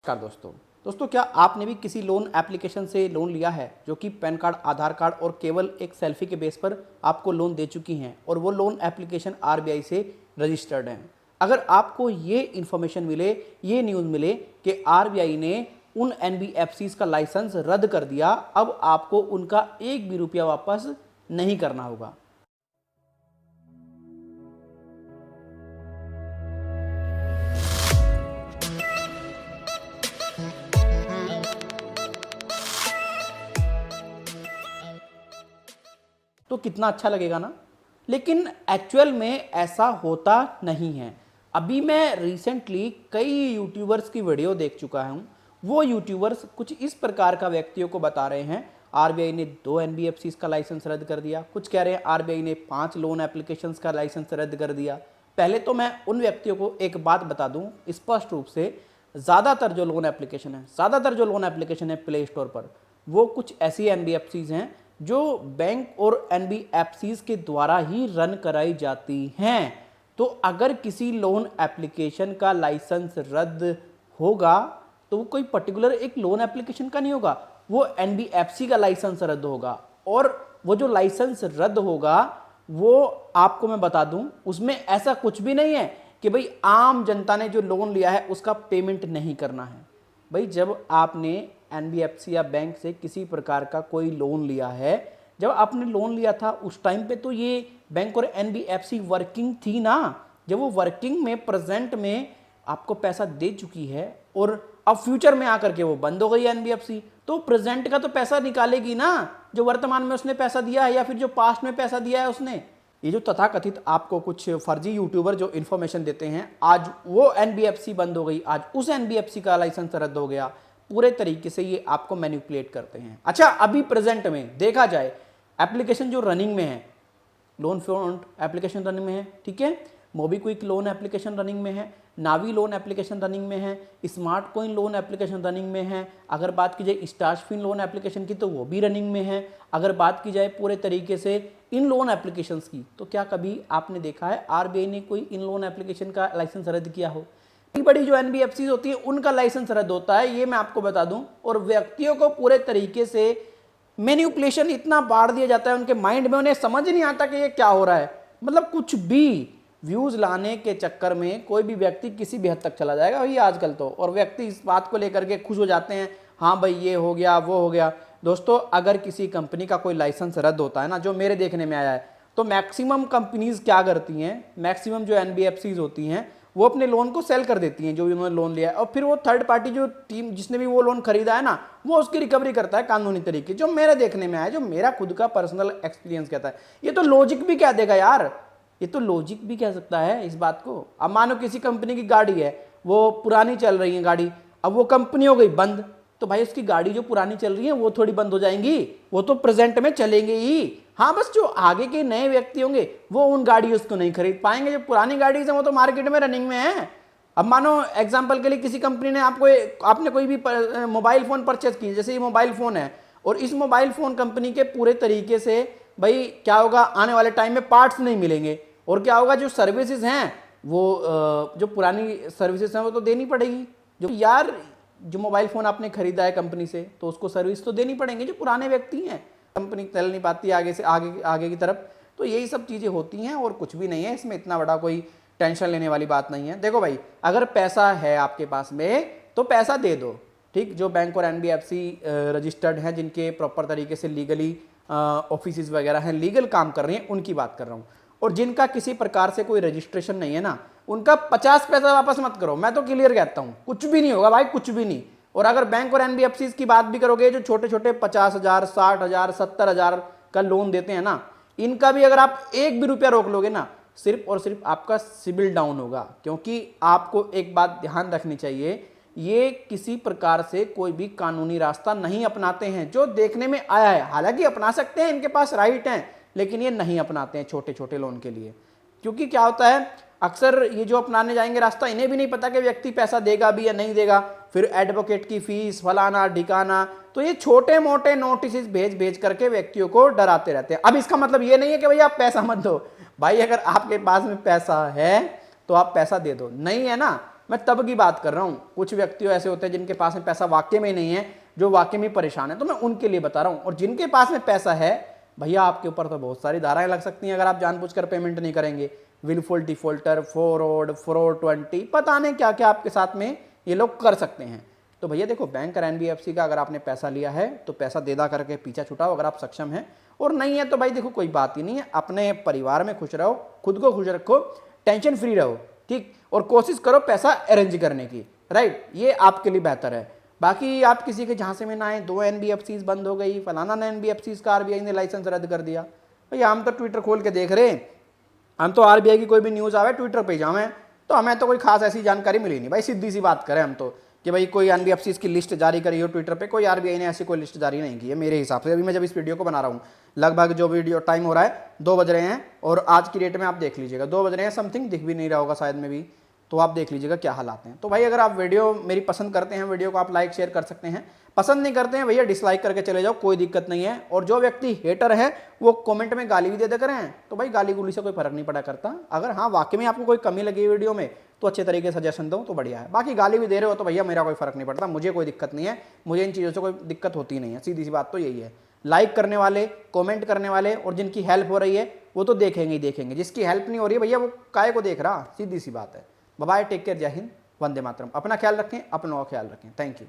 नमस्कार दोस्तों क्या आपने भी किसी लोन एप्लीकेशन से लोन लिया है जो कि पैन कार्ड, आधार कार्ड और केवल एक सेल्फी के बेस पर आपको लोन दे चुकी हैं और वो लोन एप्लीकेशन आरबीआई से रजिस्टर्ड है। अगर आपको ये इन्फॉर्मेशन मिले, ये न्यूज़ मिले कि आरबीआई ने उन एनबीएफसीज का लाइसेंस रद्द कर दिया, अब आपको उनका एक भी रुपया वापस नहीं करना होगा। तो कितना अच्छा लगेगा ना। लेकिन एक्चुअल में ऐसा होता नहीं है। अभी मैं रिसेंटली कई यूट्यूबर्स की वीडियो देख चुका हूँ। वो यूट्यूबर्स कुछ इस प्रकार का व्यक्तियों को बता रहे हैं आरबीआई ने 2 एनबीएफसीज का लाइसेंस रद्द कर दिया, कुछ कह रहे हैं आरबीआई ने 5 लोन एप्लीकेशंस का लाइसेंस रद्द कर दिया। पहले तो मैं उन व्यक्तियों को एक बात बता दूं स्पष्ट रूप से, ज़्यादातर जो लोन एप्लीकेशन है प्ले स्टोर पर, वो कुछ ऐसी एनबीएफसीज हैं जो बैंक और एनबीएफसीज के द्वारा ही रन कराई जाती हैं। तो अगर किसी लोन एप्लीकेशन का लाइसेंस रद्द होगा तो वो कोई पर्टिकुलर एक लोन एप्लीकेशन का नहीं होगा, वो एनबीएफसी का लाइसेंस रद्द होगा। और वो जो लाइसेंस रद्द होगा वो आपको मैं बता दूं, उसमें ऐसा कुछ भी नहीं है कि भाई आम जनता ने जो लोन लिया है उसका पेमेंट नहीं करना है। भाई जब आपने एनबीएफसी या बैंक से किसी प्रकार का कोई लोन लिया है, जब आपने लोन लिया था उस टाइम पे तो ये बैंक और एनबीएफसी वर्किंग थी ना। जब वो वर्किंग में प्रेजेंट में आपको पैसा दे चुकी है और अब फ्यूचर में आकर के वो बंद हो गई एनबीएफसी, तो प्रेजेंट का तो पैसा निकालेगी ना, जो वर्तमान में उसने पैसा दिया है या फिर जो पास्ट में पैसा दिया है उसने। ये जो तथाकथित आपको कुछ फर्जी यूट्यूबर जो इन्फॉर्मेशन देते हैं, आज वो एनबीएफसी बंद हो गई, आज उस एनबीएफसी का लाइसेंस रद्द हो गया, पूरे तरीके से ये आपको मैनिपुलेट करते हैं। अच्छा, अभी प्रेजेंट में देखा जाए एप्लीकेशन जो रनिंग में है, लोन फ्रंट एप्लीकेशन रनिंग में है, ठीक है, मोबीक्विक लोन एप्लीकेशन रनिंग में है, नावी लोन एप्लीकेशन रनिंग में है, smart coin loan application running में है। अगर बात की जाए स्टार्सफिन लोन एप्लीकेशन की तो वो भी रनिंग में है। अगर बात की जाए पूरे तरीके से इन लोन एप्लीकेशंस की, तो क्या कभी आपने देखा है आरबीआई ने कोई इन लोन एप्लीकेशन का लाइसेंस रद्द किया हो? बड़ी जो एनबीएफसी होती है उनका लाइसेंस रद्द होता है, ये मैं आपको बता दूं। और व्यक्तियों को पूरे तरीके से मैनिपुलेशन इतना बाढ़ दिया जाता है उनके माइंड में, उन्हें समझ नहीं आता कि ये क्या हो रहा है। मतलब कुछ भी व्यूज लाने के चक्कर में कोई भी व्यक्ति किसी भी हद तक चला जाएगा भाई आजकल तो। और व्यक्ति इस बात को लेकर के खुश हो जाते हैं, हाँ भाई ये हो गया वो हो गया। दोस्तों, अगर किसी कंपनी का कोई लाइसेंस रद्द होता है ना, जो मेरे देखने में आया है, तो मैक्सिमम कंपनीज क्या करती हैं, मैक्सिमम जो एनबीएफसीज होती हैं वो अपने लोन को सेल कर देती हैं, जो भी उन्होंने लोन लिया है, और फिर वो थर्ड पार्टी जो टीम जिसने भी वो लोन खरीदा है ना, वो उसकी रिकवरी करता है कानूनी तरीके। जो मेरे देखने में आया, जो मेरा खुद का पर्सनल एक्सपीरियंस कहता है। ये तो लॉजिक भी क्या देगा यार, ये तो लॉजिक भी कह सकता है इस बात को। अब मानो किसी कंपनी की गाड़ी है, वो पुरानी चल रही है गाड़ी, अब वो कंपनी हो गई बंद, तो भाई उसकी गाड़ी जो पुरानी चल रही है वो थोड़ी बंद हो जाएंगी, वो तो प्रेजेंट में चलेंगे ही। हाँ, बस जो आगे के नए व्यक्ति होंगे वो उन गाड़ियों को नहीं खरीद पाएंगे, जो पुरानी गाड़ी है वो तो मार्केट में रनिंग में है। अब मानो एग्जांपल के लिए किसी कंपनी ने आपने कोई भी मोबाइल फोन परचेज की, जैसे ये मोबाइल फोन है, और इस मोबाइल फोन कंपनी के पूरे तरीके से भाई क्या होगा, आने वाले टाइम में पार्ट्स नहीं मिलेंगे, और क्या होगा, जो सर्विसेज हैं वो जो पुरानी सर्विसेज हैं वो तो देनी पड़ेगी। जो यार जो मोबाइल फ़ोन आपने खरीदा है कंपनी से, तो उसको सर्विस तो देनी पड़ेंगे। जो पुराने व्यक्ति हैं, कंपनी चल नहीं पाती आगे से आगे की तरफ, तो यही सब चीज़ें होती हैं और कुछ भी नहीं है इसमें। इतना बड़ा कोई टेंशन लेने वाली बात नहीं है। देखो भाई, अगर पैसा है आपके पास में तो पैसा दे दो, ठीक। जो बैंक और एनबीएफसी रजिस्टर्ड हैं, जिनके प्रॉपर तरीके से लीगली ऑफिस वगैरह हैं, लीगल काम कर रहे हैं, उनकी बात कर रहा हूँ। और जिनका किसी प्रकार से कोई रजिस्ट्रेशन नहीं है ना, उनका 50 पैसा वापस मत करो। मैं तो क्लियर कहता हूं, कुछ भी नहीं होगा भाई, कुछ भी नहीं। और अगर बैंक और एनबीएफसी की बात भी करोगे, जो छोटे छोटे 50,000, 60,000, 70,000 का लोन देते हैं ना, इनका भी अगर आप एक भी रुपया रोक लोगे ना, सिर्फ और सिर्फ आपका सिबिल डाउन होगा। क्योंकि आपको एक बात ध्यान रखनी चाहिए, ये किसी प्रकार से कोई भी कानूनी रास्ता नहीं अपनाते हैं, जो देखने में आया है। हालांकि अपना सकते हैं, इनके पास राइट हैं, लेकिन ये नहीं अपनाते हैं छोटे छोटे लोन के लिए। क्योंकि क्या होता है, अक्सर ये जो अपनाने जाएंगे रास्ता, इन्हें भी नहीं पता कि व्यक्ति पैसा देगा भी या नहीं देगा, फिर एडवोकेट की फीस, फलाना ढिकाना, तो ये छोटे मोटे नोटिस भेज करके व्यक्तियों को डराते रहते हैं। अब इसका मतलब ये नहीं है कि भाई आप पैसा मत दो। भाई अगर आपके पास में पैसा है तो आप पैसा दे दो, नहीं है ना, मैं तब की बात कर रहा हूँ। कुछ व्यक्ति ऐसे होते हैं जिनके पास में पैसा वाकई में नहीं है, जो वाकई में परेशान है, तो मैं उनके लिए बता रहा हूँ। और जिनके पास में पैसा है भैया, आपके ऊपर तो बहुत सारी धाराएं लग सकती हैं अगर आप जानबूझकर पेमेंट नहीं करेंगे। विलफुल डिफॉल्टर, फ्रॉड, 420, पता नहीं क्या क्या आपके साथ में ये लोग कर सकते हैं। तो भैया देखो, बैंक और एनबीएफसी का अगर आपने पैसा लिया है तो पैसा देदा करके पीछा छुटाओ अगर आप सक्षम हैं, और नहीं है तो भाई देखो कोई बात ही नहीं है, अपने परिवार में खुश रहो, खुद को खुश रखो, टेंशन फ्री रहो, ठीक, और कोशिश करो पैसा अरेंज करने की, राइट, ये आपके लिए बेहतर है। बाकी आप किसी के झांसे में ना आए, 2 एनबीएफसीज बंद हो गई, फलाना ने एनबीएफसीज का आरबीआई ने लाइसेंस रद्द कर दिया। भैया हम तो ट्विटर खोल के देख रहे हैं, हम तो आरबीआई की कोई भी न्यूज़ आवे ट्विटर पे जावे, तो हमें तो कोई खास ऐसी जानकारी मिली नहीं भाई, सीधी सी बात करें हम तो, कि भाई कोई एनबीएफसीज की लिस्ट जारी करी हो ट्विटर पे, कोई आरबीआई ने ऐसी कोई लिस्ट जारी नहीं की है मेरे हिसाब से। अभी मैं जब इस वीडियो को बना रहा हूँ, लगभग जो वीडियो टाइम हो रहा है 2 बज रहे हैं, और आज की डेट में आप देख लीजिएगा 2 बज रहे हैं समथिंग, दिख भी नहीं रहा होगा शायद में भी, तो आप देख लीजिएगा क्या हालात हैं। तो भाई अगर आप वीडियो मेरी पसंद करते हैं, वीडियो को आप लाइक शेयर कर सकते हैं, पसंद नहीं करते हैं भैया डिसलाइक करके चले जाओ, कोई दिक्कत नहीं है। और जो व्यक्ति हेटर है वो कमेंट में गाली भी दे दे करें, तो भाई गाली गुली से कोई फर्क नहीं पड़ा करता। अगर हाँ वाकई में आपको कोई कमी लगी वीडियो में तो अच्छे तरीके से सजेशन दो तो बढ़िया है, बाकी गाली भी दे रहे हो तो भैया मेरा कोई फर्क नहीं पड़ता, मुझे कोई दिक्कत नहीं है, मुझे इन चीज़ों से कोई दिक्कत होती नहीं है, सीधी सी बात तो यही है। लाइक करने वाले, कमेंट करने वाले और जिनकी हेल्प हो रही है वो तो देखेंगे ही देखेंगे, जिसकी हेल्प नहीं हो रही है भैया वो काहे को देख रहा, सीधी सी बात है। बाय, टेक केयर, जय हिंद, वंदे मातरम। अपना ख्याल रखें, अपनों का ख्याल रखें, थैंक यू।